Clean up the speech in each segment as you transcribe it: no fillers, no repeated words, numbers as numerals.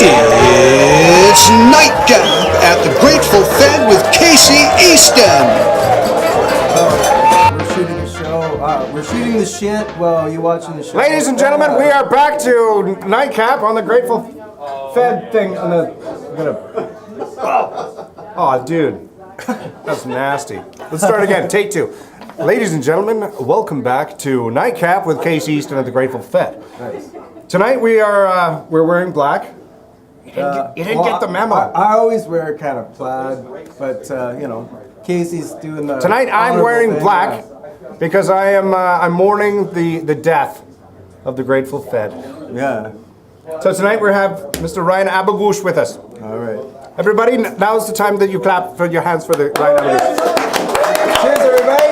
It's Nightcap at the Grateful Fed with Casey Easton. We're shooting a show. We're shooting the shit while you watching the show. Ladies and gentlemen, we are back to Nightcap on the Grateful Fed thing. Oh, dude. That's nasty. Let's start again. Take two. Ladies and gentlemen, welcome back to Nightcap with Casey Easton at the Grateful Fed. Nice. Tonight we're wearing black. You didn't get the memo. I always wear kind of plaid, but Casey's doing the. Tonight I'm wearing thing, black because I'm mourning the death of the Grateful Fed. Yeah. So tonight we have Mr. Ryan Abagoush with us. All right. Everybody, now's the time that you clap for your hands for the Ryan Abagoush. Cheers, everybody.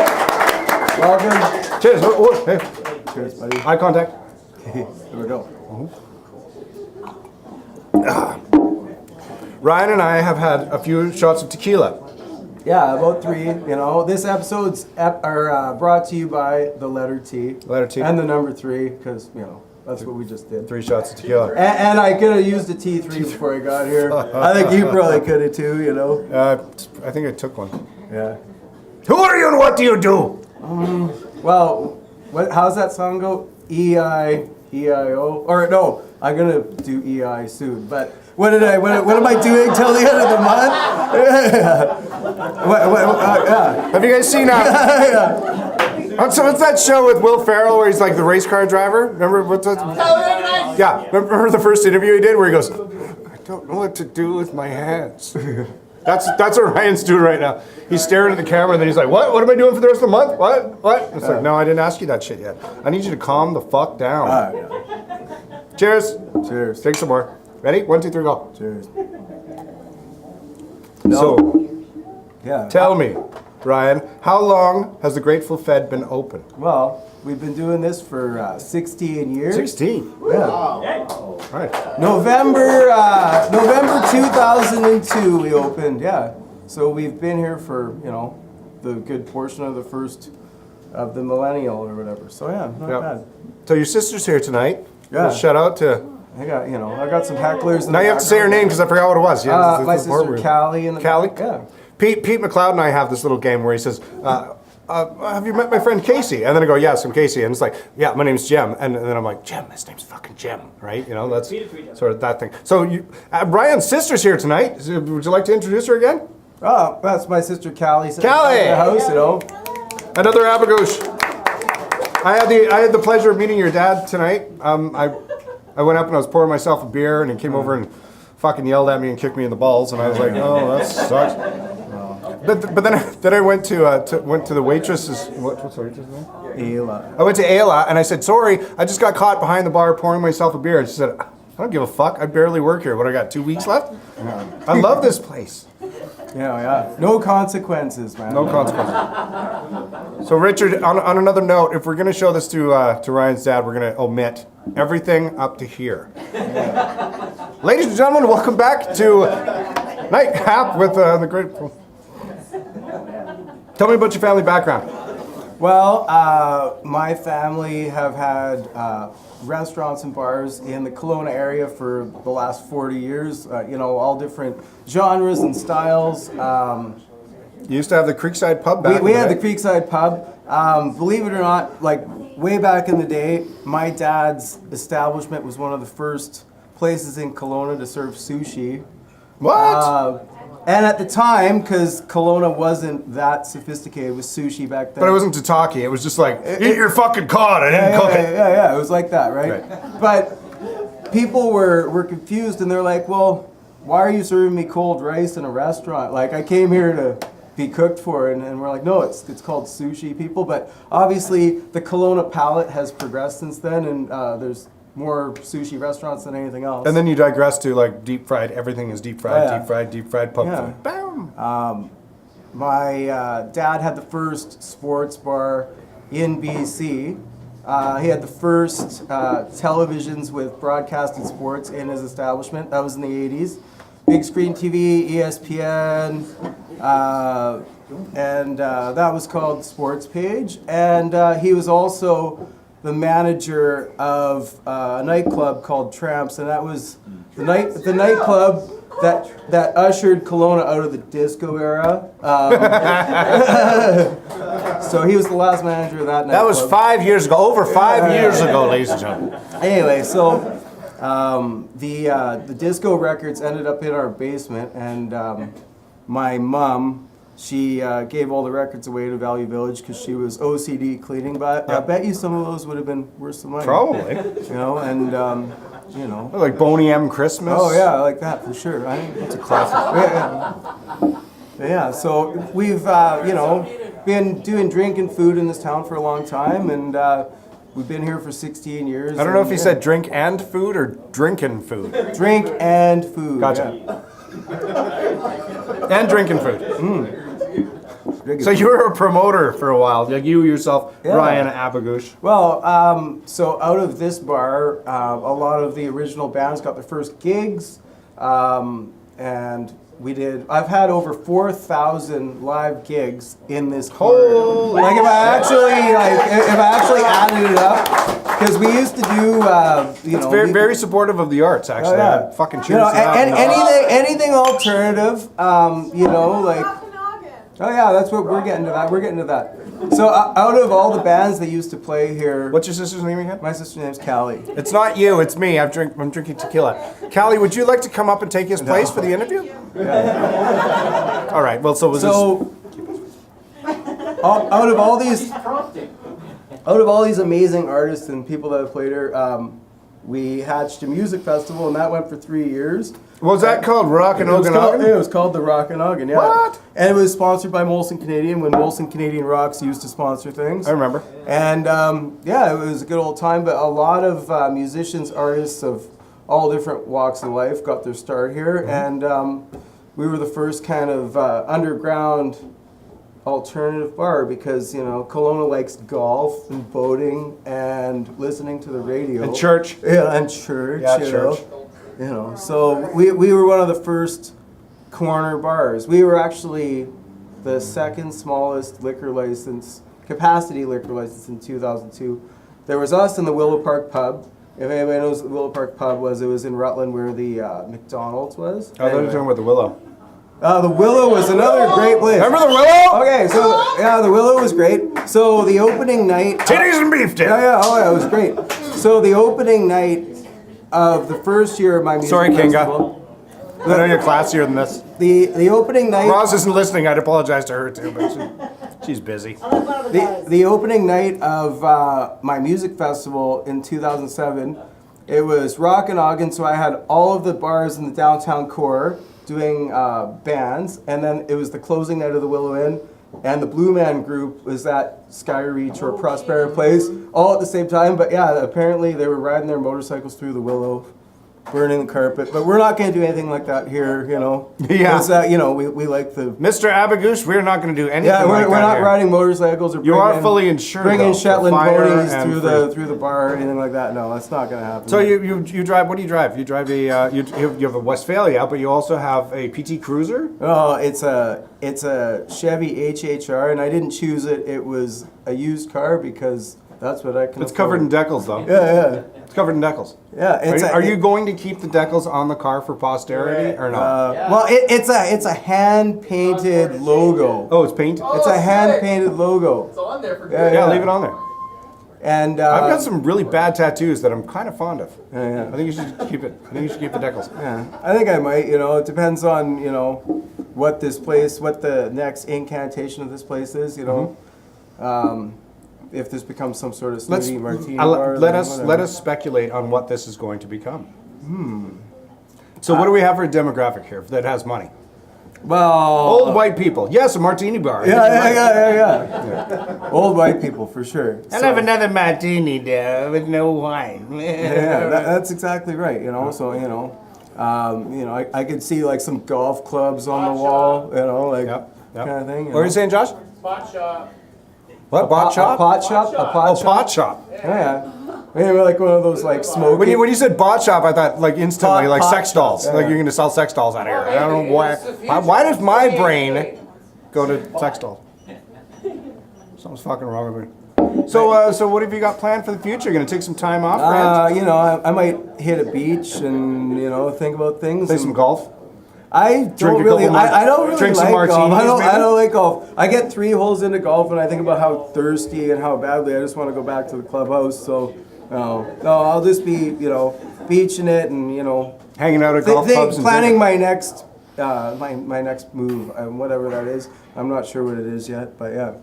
Welcome. Cheers. Hey. Cheers, buddy. Eye contact. Here we go. Ryan and I have had a few shots of tequila. Yeah, about three. This episode's brought to you by the letter T. Letter T. And the number 3, because that's what we just did. 3 shots of tequila. And I could have used a T3 before I got here. I think you probably could have too. I think I took one. Yeah. Who are you and what do you do? Well, how's that song go? E-I-O? Or no, I'm gonna do E-I soon. But what am I doing till the end of the month? Yeah. Have you guys seen so what's that show with Will Ferrell where he's like the race car driver? Remember what's that? Yeah, remember the first interview he did where he goes, I don't know what to do with my hands. That's what Ryan's doing right now. He's staring at the camera and then he's like, what? What am I doing for the rest of the month? What? It's like, no, I didn't ask you that shit yet. I need you to calm the fuck down. Yeah. Cheers. Cheers. Take some more. Ready? 1, 2, 3, go. Cheers. So, Yeah. tell me, Ryan, how long has the Grateful Fed been open? Well, we've been doing this for 16 years. 16. Yeah. All right. November 2002 we opened. Yeah. So we've been here for the good portion of the first of the millennial or whatever. So yeah, not bad. So your sister's here tonight. Yeah. Shout out to. I got some hecklers. In Now you have to say her name because I forgot what it was. Yeah, my sister Callie. Callie? Yeah. Pete McLeod and I have this little game where he says, have you met my friend Casey? And then I go, yes, I'm Casey. And it's like, yeah, my name's Jem. And then I'm like, Jem, his name's fucking Jem, right? That's sort of that thing. So Brian's sister's here tonight. Would you like to introduce her again? Oh, that's my sister Callie. Callie! At the house, Another Abagoush. I had the pleasure of meeting your dad tonight. I went up and I was pouring myself a beer and he came over and fucking yelled at me and kicked me in the balls. And I was like, oh, that sucks. But then I went to the waitress's. What's the waitress's name? Ayla. I went to Ayla and I said, sorry, I just got caught behind the bar pouring myself a beer. And she said, I don't give a fuck. I barely work here. What, I got 2 weeks left? I love this place. Yeah. No consequences, man. No consequences. So Richard, on another note, if we're going to show this to Ryan's dad, we're going to omit everything up to here. Ladies and gentlemen, welcome back to Nightcap with the Grateful. Tell me about your family background. Well, my family have had restaurants and bars in the Kelowna area for the last 40 years, all different genres and styles. You used to have the Creekside Pub back We had the Creekside Pub. Believe it or not, like way back in the day, my dad's establishment was one of the first places in Kelowna to serve sushi. What? And at the time, because Kelowna wasn't that sophisticated with sushi back then. But it wasn't tataki. It was just like, eat your fucking cod. I didn't cook it. Yeah. It was like that, right? But people were confused and they're like, well, why are you serving me cold rice in a restaurant? Like, I came here to be cooked for, and we're like, no, it's called sushi, people. But obviously, the Kelowna palate has progressed since then, and there's more sushi restaurants than anything else. And then you digress to like deep fried. Everything is deep fried, deep fried pub Yeah. food. Bam. My dad had the first sports bar in BC. He had the first televisions with broadcasted sports in his establishment. That was in the 80s. Big screen TV, ESPN, and that was called Sports Page. And he was also the manager of a nightclub called Tramps, and that was the nightclub that ushered Kelowna out of the disco era. So he was the last manager of that nightclub. That was 5 years ago, over 5 years ago, ladies and gentlemen. Anyway, so the disco records ended up in our basement, and my mom, she gave all the records away to Value Village because she was OCD cleaning, but I bet you some of those would have been worth some money. Probably. You know, and you know. Like Boney M. Christmas. Oh yeah, I like that for sure. I think that's a classic. Yeah. So we've you know, been doing drink and food in this town for a long time, and we've been here for 16 years. I don't know if he said drink and food or drinking food. Drink and food. Gotcha. Yeah. And drinking food. So you were a promoter for a while, like you yourself, Ryan Abagoush. Well, so out of this bar, a lot of the original bands got their first gigs, and I've had over 4,000 live gigs in this bar. Like if I actually added it up, because we used to do, It's very supportive of the arts, actually. Oh, yeah. Fucking cheers you know, to that. and anything alternative, you know, like. Oh yeah, that's what we're getting to that. We're getting to that. So out of all the bands that used to play here, What's your sister's name again? my sister's name's Callie. It's not you, it's me. I'm drinking tequila. Callie, would you like to come up and take his place for the interview? Yeah. All right. Well, so out of all these amazing artists and people that have played here, we hatched a music festival, and that went for 3 years. what was that called? Rock and Okanagan? It was called the Rock and Ogden, yeah. What? And it was sponsored by Molson Canadian when Molson Canadian Rocks used to sponsor things. I remember. And yeah, it was a good old time, but a lot of musicians, artists of all different walks of life got their start here, and we were the first kind of underground alternative bar because, you know, Kelowna likes golf and boating and listening to the radio. And church. Yeah, and church. Yeah, you church. know. You know, so we were one of the first corner bars. We were actually the second smallest liquor license, capacity liquor license in 2002. There was us and the Willow Park Pub. If anybody knows what the Willow Park Pub was, it was in Rutland where the McDonald's was. I thought you were talking about the Willow. The Willow was another great place. Remember the Willow? Okay, so yeah, the Willow was great. So the opening night. Titties and beef dip. Yeah, oh yeah, it was great. So the opening night of the first year of my music Sorry, Kinga. festival. I know you're classier than this. The opening night. Roz isn't listening. I'd apologize to her too, but she's busy. The opening night of my music festival in 2007, it was Rock and Ogden. So I had all of the bars in the downtown core doing bands, and then it was the closing night of the Willow Inn, and the Blue Man Group was at Skyreach or Prospera Place, all at the same time. But yeah, apparently they were riding their motorcycles through the Willow, burning the carpet. But we're not going to do anything like that here, you know. Yeah. Because, you know, we like the... Mr. Abagoush, we're not going to do anything Yeah, like that we're not here. riding motorcycles or You are fully insured, bringing though, Shetland for fire ponies and through the bar or anything like that. No, that's not going to happen. So you drive, what do you drive? You drive a, you have a Westphalia, but you also have a PT Cruiser? Oh, it's a Chevy HHR, and I didn't choose it. It was a used car because that's what I can It's covered in decals, though. Yeah. It's covevered in decals. Yeah. Are you going to keep the decals on the car for posterity or not? Well, it's a hand-painted logo. Oh, it's paint? It's a hand-painted logo. It's on there for Yeah, leave it on there. And I've got some really bad tattoos that I'm kind of fond of. Yeah. I think you should keep it. I think you should keep the decals. Yeah, I think I might. You know, it depends on, you know, what the next incantation of this place is. You know, if this becomes some sort of snooty martini bar. Let us speculate on what this is going to become. So what do we have for a demographic here that has money? Well, Old white people. Yes, a martini bar. Yeah. Old white people for sure. I'll have another martini there with no wine. Yeah, that's exactly right. You know, so you know, I could see like some golf clubs on the wall. You know, like kind of thing. What are you saying, Josh? Spot shop. What? Bot shop? A pot shop. Pot shop. Yeah. Maybe like one of those like smoking. When you said bot shop, I thought like instantly like Pot sex dolls. shop, Like yeah. you're going to sell sex dolls out of here. I don't know why. Why does my brain go to sex dolls? Something's fucking wrong with me. So what have you got planned for the future? You're gonna take some time off, Brent? You know, I might hit a beach and, you know, think about things. Play some golf? I don't really drink some like golf. martinis, I don't like golf. I get 3 holes into golf and I think about how thirsty and how badly I just want to go back to the clubhouse. So, no, I'll just be, you know, beaching it and, you know, hanging out at golf clubs and planning my next my next move, whatever that is. I'm not sure what it is yet, but yeah.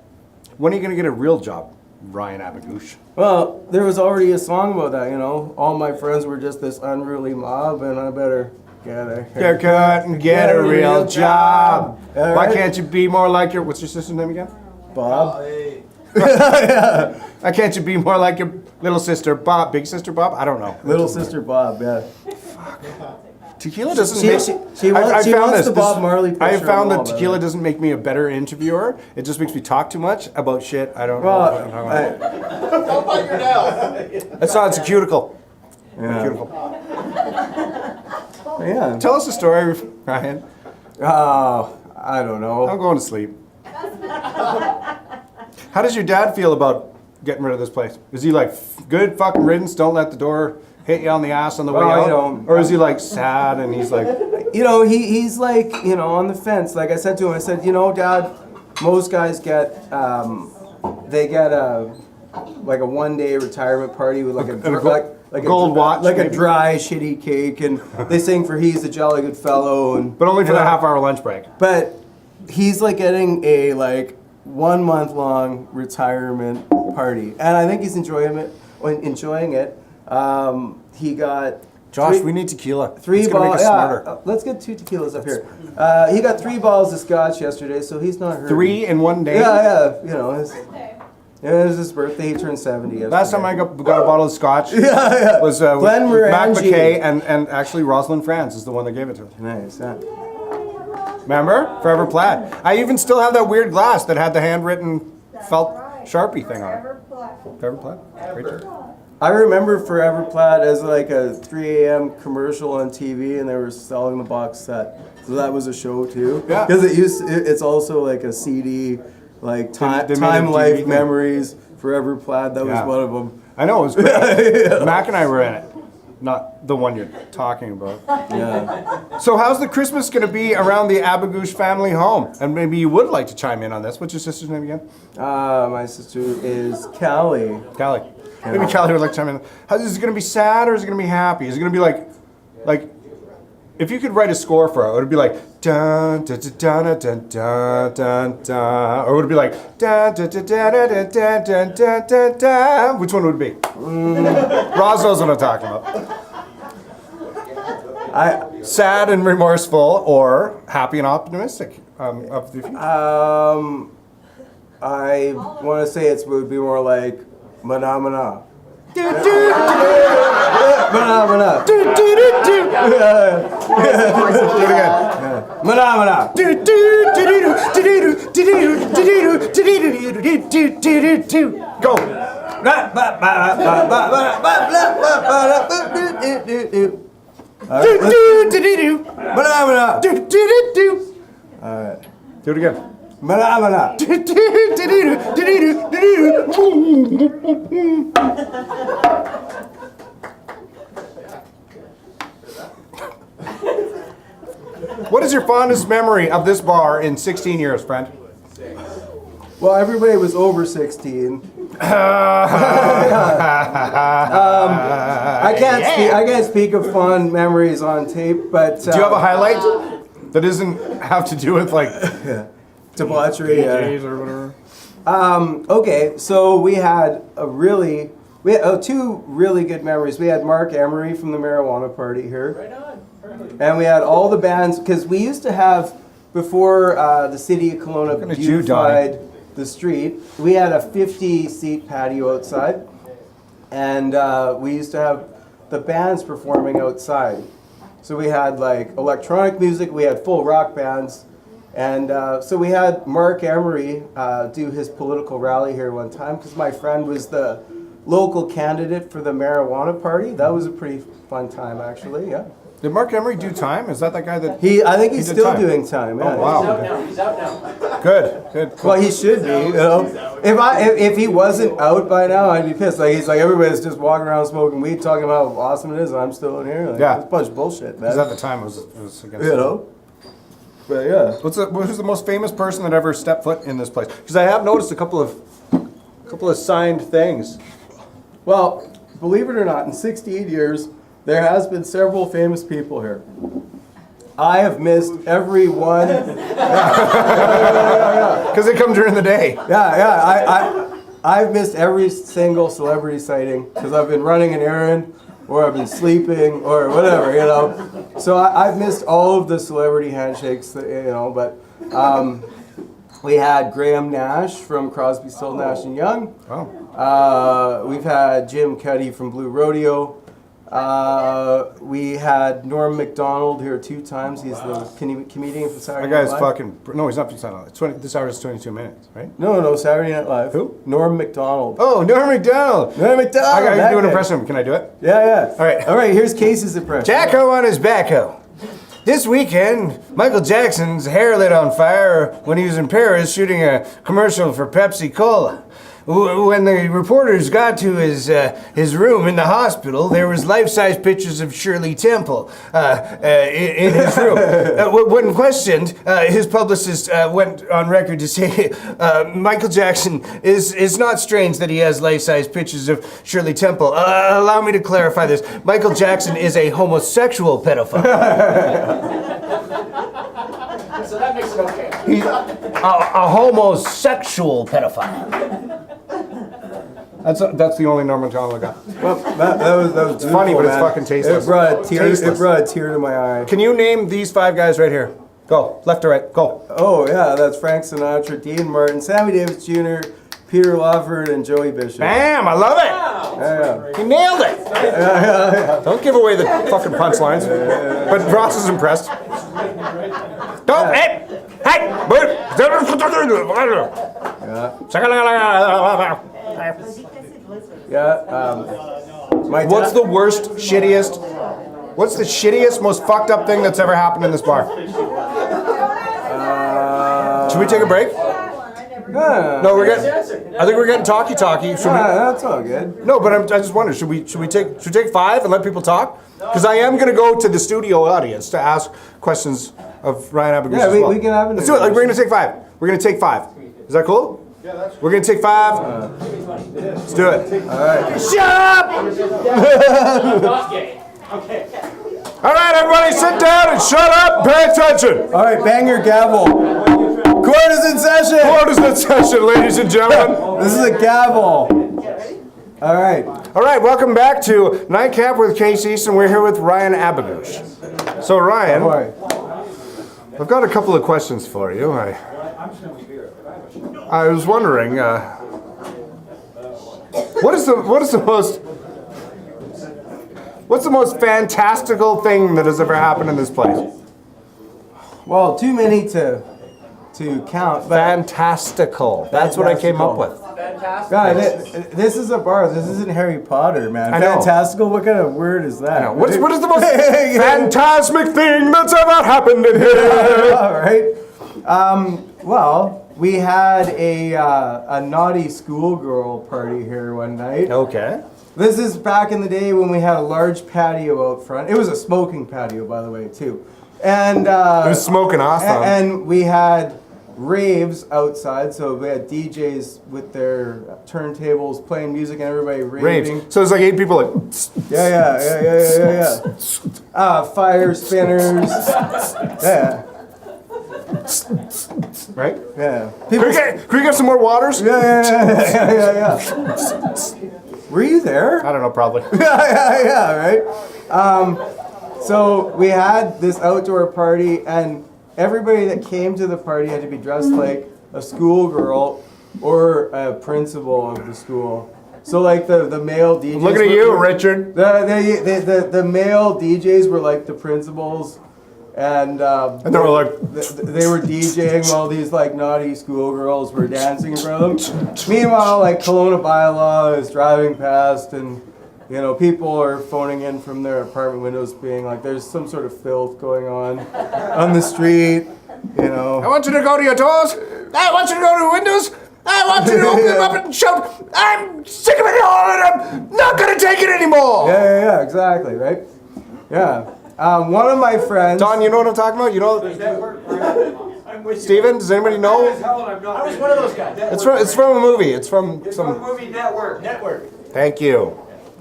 When are you gonna get a real job, Ryan Abagoush? Well, there was already a song about that, you know. All my friends were just this unruly mob, and I better get a haircut and get a real job. Why Right? can't you be more like your, what's your sister's name again? Bob. Why can't you be more like your little sister Bob? Big sister Bob? I don't know. Little sister Bob, yeah. Tequila doesn't She wants the Bob Marley picture I have found on that the wall, tequila doesn't make me a better interviewer. It just makes me talk too much about shit I don't know. Well, Don't bite your nails. That's not, it's a cuticle. yeah. Cuticle. Yeah. Tell us a story, Ryan. Oh, I don't I'm know. going to sleep. How does your dad feel about getting rid of this place? Is he like, good fucking riddance, don't let the door hit you on the ass on the way Well, out? you know, or is he like sad and he's like, You know, he's like, you know, on the fence. Like I said to him, I said, you know, Dad, most guys get, they get a 1-day retirement party with like a gold watch, like maybe? a dry, shitty cake, and they sing for "He's a Jolly Good Fellow," and but only for you the know, half-hour lunch break. But he's like getting a 1 month long retirement party, and I think he's enjoying it. He got Josh, we need tequila. 3 it's gonna make balls. us smarter. Let's get 2 tequilas up here. He got 3 bottles of scotch yesterday, so he's not hurt. 3 in one day? Yeah. You know, it was his birthday. He turned 70 yesterday. Last time I got a bottle of scotch yeah. was Glenn with Mac Morangi. McKay and actually Rosalind Franz is the one that gave it to him. Nice, yeah. Remember? Forever Plaid. I even still have that weird glass that had the handwritten felt Sharpie thing on it. Forever Plaid. Great job. I remember Forever Plaid as like a 3 a.m. commercial on TV, and they were selling the box set. So that was a show too. Yeah. Because it's also like a CD, like They made a Time DVD Life thing. Memories. Forever Plaid. That Yeah. was one of them. I know, it was great. Mac and I were in it. Not the one you're talking about. Yeah. So how's the Christmas going to be around the Abagoush family home? And maybe you would like to chime in on this. What's your sister's name again? My sister is Callie. Callie. Maybe Callie would like to chime in. Is it going to be sad or is it going to be happy? Is it going to be like, if you could write a score for it, would it be like dun dun dun dun dun dun dun dun, or would it be like dun dun dun dun dun dun dun dun dun dun? Which one would it be? Roz knows what I'm talking about. Sad and remorseful, or happy and optimistic of the future. I want to say it would be more like mana mana. Do, do, do. Mana mana. Do, do, do, do. Do it again. Mana mana. Do, do, do, do, do, do, do, do, do, do, do, do, do, do. Go. Do, do, do, do, do. Mana mana. Do, do, do, do. All right. Do it again. Mana mana. Do, do, do, do, do, do, do. What is your fondest memory of this bar in 16 years, friend? Well, everybody was over 16. I can't speak of fond memories on tape, but Do you have a highlight that doesn't have to do with like debauchery. days or whatever? Okay, so we had 2 really good memories. We had Mark Emery from the marijuana party here. Right on. And we had all the bands, because we used to have, before the city of Kelowna at you, beautified the street, we had a 50-seat patio outside. And we used to have the bands performing outside. So we had like electronic music, we had full rock bands. And so we had Mark Emery do his political rally here one time, because my friend was the local candidate for the marijuana party. That was a pretty fun time, actually. Yeah. Did Mark Emery do time? Is that guy that? I think he's did still time? doing time. Yeah. Oh wow. He's out now. Good. Well, he should be. You know, if he wasn't out by now, I'd be pissed. Like he's like everybody's just walking around smoking weed, talking about how awesome it is, and I'm still in here. Like, Yeah. it's a bunch of bullshit, man. Because at the time it was against. You know. But yeah. Who's the most famous person that ever stepped foot in this place? Because I have noticed a couple of signed things. Well, believe it or not, in 68 years, there has been several famous people here. I have missed every one. Because they come during the day. I've missed every single celebrity sighting because I've been running an errand, or I've been sleeping, or whatever, you know. So I've missed all of the celebrity handshakes, that, you know. But we had Graham Nash from Crosby, Still, Nash and Young. Oh. We've had Jim Cuddy from Blue Rodeo. We had Norm Macdonald here 2 times. He's the comedian from Saturday That Night guy's Live. fucking. No, he's not from Saturday Night Live. This hour is 22 minutes, right? No, Saturday Night Live. Who? Norm Macdonald. Oh, Norm Macdonald. Norm Macdonald. I that can do an guy. impression of him. Can I do it? Yeah. All right. Here's Casey's impression. Jacko on his backhoe. This weekend, Michael Jackson's hair lit on fire when he was in Paris shooting a commercial for Pepsi Cola. When the reporters got to his room in the hospital, there was life-size pictures of Shirley Temple in his room. When questioned, his publicist went on record to say, Michael Jackson is not strange that he has life-size pictures of Shirley Temple. Allow me to clarify this. Michael Jackson is a homosexual pedophile. So that makes it okay. He's a homosexual pedophile. That's the only Norman Macdonald I got. Well, that was funny, but it's man. fucking tasteless. It brought a tear. Tasteless. It brought a tear to my eye. Can you name these 5 guys right here? Go, left to right, go. Oh yeah, that's Frank Sinatra, Dean Martin, Sammy Davis Jr., Peter Lawford, and Joey Bishop. Bam, I love it. Yeah. He nailed it. Don't give away the fucking punchlines. But Ross is impressed. Don't, hey, What's the worst, shittiest, what's the shittiest, most fucked up thing that's ever happened in this bar? Should we take a break? No, I think we're getting talky. That's all good. No, but I just wonder, should we take 5 and let people talk? Because I am going to go to the studio audience to ask questions of Ryan Abagoush as well. we can have it. Let's do it. Like, we're going to take 5. We're going to take 5. Is that cool? Yeah, that's. We're going to take 5. Let's do it. All right. Shut up! Not gay. Okay. All right, everybody, sit down and shut up. Pay attention. All right, bang your gavel. Court is in session. Court is in session, ladies and gentlemen. This is a gavel. All right. All right, welcome back to Nightcap with Casey Easton. We're here with Ryan Abagoush. So, Ryan, I've got a couple of questions for you. I was wondering, what's the most fantastical thing that has ever happened in this place? Well, too many to count. But Fantastical. That's what I came up with. Fantastic. God, this is a bar. This isn't Harry Potter, man. I know. Fantastical? What kind of word is that? What is the most phantasmic thing that's ever happened in here? All right. Well, we had a naughty schoolgirl party here one night. Okay. This is back in the day when we had a large patio out front. It was a smoking patio, by the way, too. And It was smoking awesome. And we had raves outside, so we had DJs with their turntables playing music and everybody raving. Raves. So it's like 8 people like. Yeah. Fire spinners. Yeah. Right? Yeah. Can we get some more waters? Yeah. Were you there? I don't know, probably. yeah, right? So we had this outdoor party, and everybody that came to the party had to be dressed like a schoolgirl or a principal of the school. So like the male DJs. Looking at you, Richard. The male DJs were like the principals, And And they were like, they were DJing while these like naughty schoolgirls were dancing in front of them. Meanwhile, like Kelowna bylaw is driving past, and you know people are phoning in from their apartment windows, being like, "There's some sort of filth going on the street." You know. I want you to go to your doors. I want you to go to your windows. I want you to open them up and shout, I'm sick of it all and I'm not going to take it anymore. Yeah, exactly, right? Yeah. One of my friends... Don, you know what I'm talking about? You know... Steven, does anybody know? I was one of those guys. It's from a movie. It's from some... movie Network. Thank you.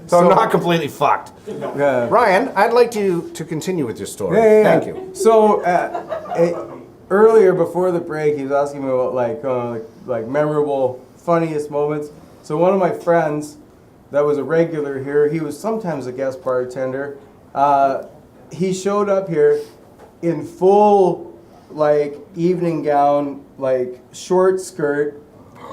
So I'm not completely fucked. Yeah. Ryan, I'd like you to continue with your story. Yeah. Thank you. So, earlier before the break, he was asking me about like memorable, funniest moments. So one of my friends that was a regular here, he was sometimes a guest bartender. He showed up here in full like evening gown, like short skirt,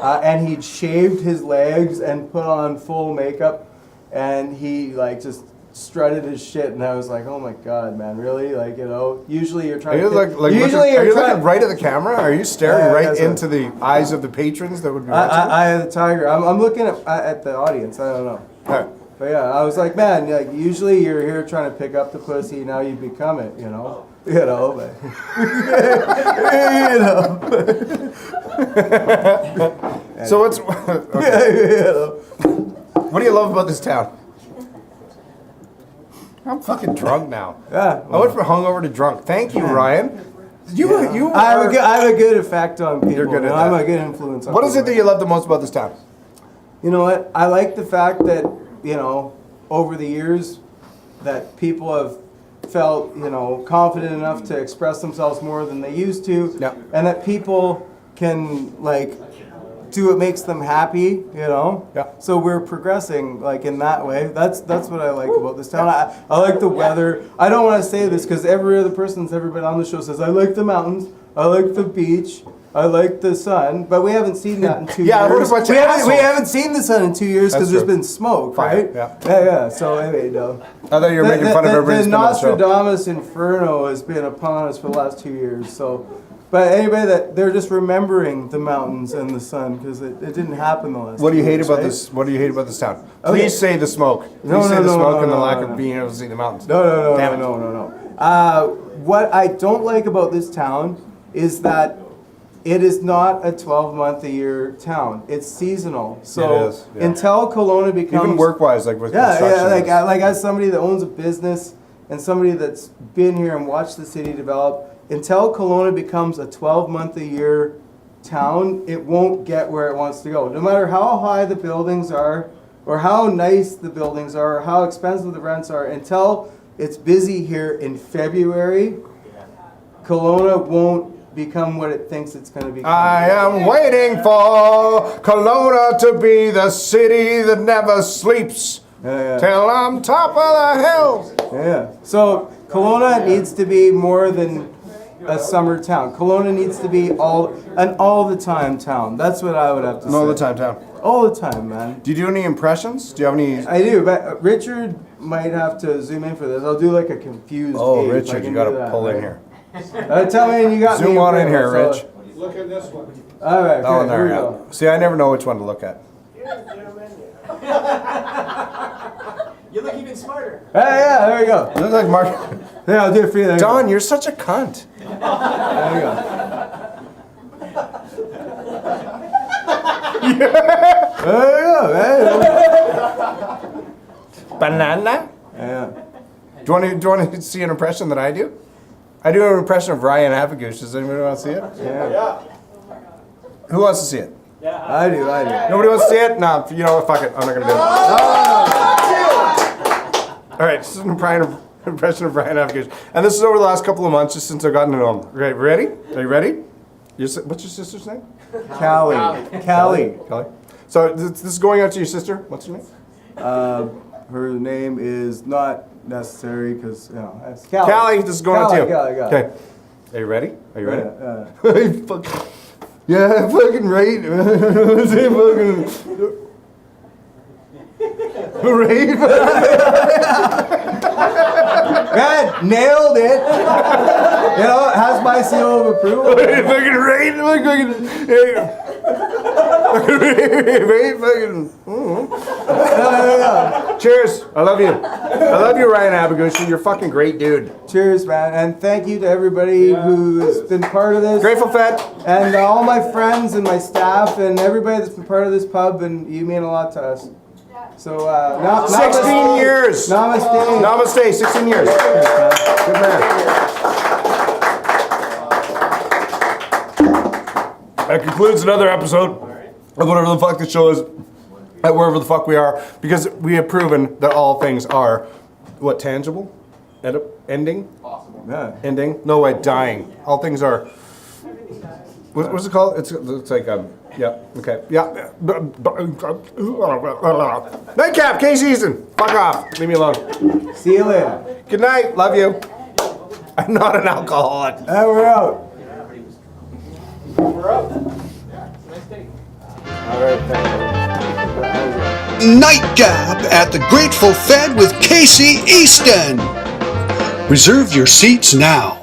and he'd shaved his legs and put on full makeup, and he like just strutted his shit, and I was like, oh my god, man, really? Like, you know, usually you're trying Are you to... looking right at the camera? Are you staring right Yeah, into the eyes of the patrons that would be I watching? the tiger. I'm looking at the audience. I don't know. Alright. But yeah, I was like, man, like usually you're here trying to pick up the pussy. Now you become it. You know. But, you know. So what's... Okay. What do you love about this town? I'm fucking drunk now. Yeah. I went from hungover to drunk. Thank you, Ryan. You I have a good effect on people. You're good at I'm that. a good influence on What is it people. that you love the most about this town? You know what? I like the fact that, you know, over the years that people have felt, you know, confident enough to express themselves more than they used to. Yeah. And that people can, like, do what makes them happy, you know? Yeah. So we're progressing, like, in that way. That's what I like about this town. I like the weather. I don't want to say this because every other person that's ever been on the show says, I like the mountains, I like the beach, I like the sun, but we haven't seen that in 2 Yeah, years. what about We your haven't, asshole? we haven't seen the sun in 2 years because That's there's true. been smoke, Fire, right? yeah. Yeah. So anyway, no. I thought you were making fun of everybody's The been on the show. Nostradamus Inferno has been upon us for the last 2 years. So, but anyway, that they're just remembering the mountains and the sun because it didn't happen the last. What do you 2 hate years, about right? this? What do you hate about this town? Okay. Please say the smoke. Please No, say no, the no, smoke no, and the no, lack no, of no. being able to see the mountains. No, Damn it. no. What I don't like about this town is that it is not a 12-month-a-year town. It's seasonal. So It is, yeah. until Kelowna becomes Even work-wise, like with yeah, construction. like as somebody that owns a business and somebody that's been here and watched the city develop, until Kelowna becomes a 12-month-a-year town, it won't get where it wants to go. No matter how high the buildings are, or how nice the buildings are, or how expensive the rents are, until it's busy here in February, Kelowna won't become what it thinks it's going to become. I am waiting for Kelowna to be the city that never sleeps Yeah. till I'm top of the hill. Yeah. So Kelowna needs to be more than a summer town. Kelowna needs to be an all the time town. That's what I would have to say. All the time, town. All the time, man. Do you do any impressions? Do you have any? I do, but Richard might have to zoom in for this. I'll do like a confused. Oh, gaze. I Richard, can you got do to that, pull in right? here. Tell me you got me. Zoom on in here, frame, Rich. Look at this one. All right. That one Okay, here we there. go. Yeah. See, I never know which one to look at. You look even smarter. Hey, yeah, there we go. You look like Mark. Yeah, I'll do it for you. There you go. Don, you're such a cunt. There you go. There you go, man. Banana. Yeah. Do you want to see an impression that I do? I do an impression of Ryan Abagoush. Does anybody want to see it? Yeah. Who wants to see it? I do. Nobody wants to see it? No, you know what? Fuck it. I'm not going to do it. All right, this is an impression of Ryan Abagoush. And this is over the last couple of months, just since I've gotten to know him. Okay, ready? Are you ready? What's your sister's name? Callie. Kelly. So this is going out to your sister. What's her name? Her name is not necessary because, you know, it's Callie. Callie, this is going out to you. Callie. Okay. Are you ready? Are you ready? Yeah. Yeah, fucking right. Say fucking right. Man, nailed it. You know, it has my seal of approval. Fucking right, Cheers. I love you. I love you, Ryan Abagoush. You're a fucking great dude. Cheers, man. And thank you to everybody who's been part of this. Grateful Fed. And all my friends and my staff and everybody that's been part of this pub, and you mean a lot to us. So, 16 years. Namaste. Namaste. 16 years. Good man. That concludes another episode of whatever the fuck the show is, at wherever the fuck we are, because we have proven that all things are, what, tangible? Ending? Yeah. Ending? No way, dying. All things are. What's it called? It's like yeah. Okay. Yeah. Nightcap. Case Easton. Fuck off. Leave me alone. See you later. Good night. Love you. I'm not an alcoholic. And we're out. We're up. All right, thank you. Nightcap at the Grateful Fed with Casey Easton. Reserve your seats now.